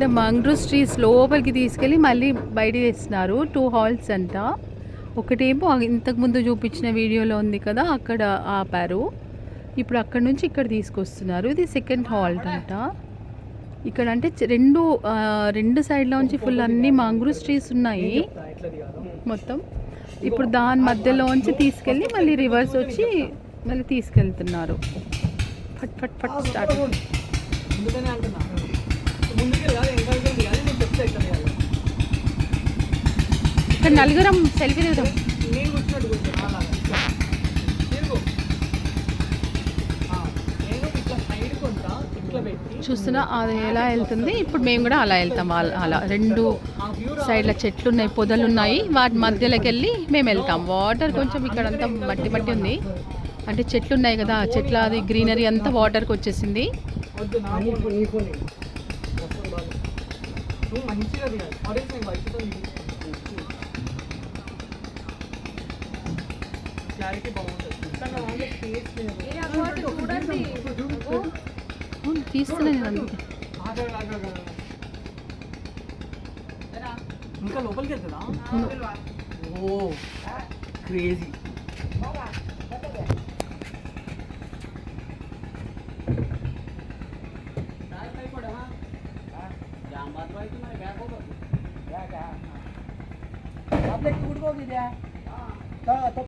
ఇక్కడ మంగ్రూవ్స్ ట్రీస్ లోపలికి తీసుకెళ్ళి మళ్ళీ బయటికి తెస్తున్నారు. 2 హాల్స్ అంట. ఒకటేమో ఇంతకుముందు చూపించిన వీడియోలో ఉంది కదా, అక్కడ ఆపారు. ఇప్పుడు అక్కడ నుంచి ఇక్కడ తీసుకొస్తున్నారు. ఇది సెకండ్ హాల్ట్ అంట. ఇక్కడ అంటే రెండు సైడ్ల నుంచి ఫుల్ అన్ని మంగ్రూవ్స్ ట్రీస్ ఉన్నాయి మొత్తం. ఇప్పుడు దాని మధ్యలోంచి తీసుకెళ్ళి మళ్ళీ రివర్స్ వచ్చి మళ్ళీ తీసుకెళ్తున్నారు. ఫట్ ఫట్ ఫట్ స్టార్ట్. ఇక్కడ నలుగురం సెల్ఫీ దిగుదాం. చూస్తున్నా అది ఎలా వెళ్తుంది. ఇప్పుడు మేము కూడా అలా వెళ్తాం. అలా 2 సైడ్ల చెట్లు ఉన్నాయి, పొదలు ఉన్నాయి. వాటి మధ్యలోకి వెళ్ళి మేము వెళ్తాం. వాటర్ కొంచెం ఇక్కడ అంతా మట్టి మట్టి ఉంది, అంటే చెట్లు ఉన్నాయి కదా, చెట్ల అది గ్రీనరీ అంతా వాటర్కి వచ్చేసింది. తీస్తున్నా నేను అందుకే. ఇంకా లోపలికి వెళ్తుందా? ఓ క్రేజీ.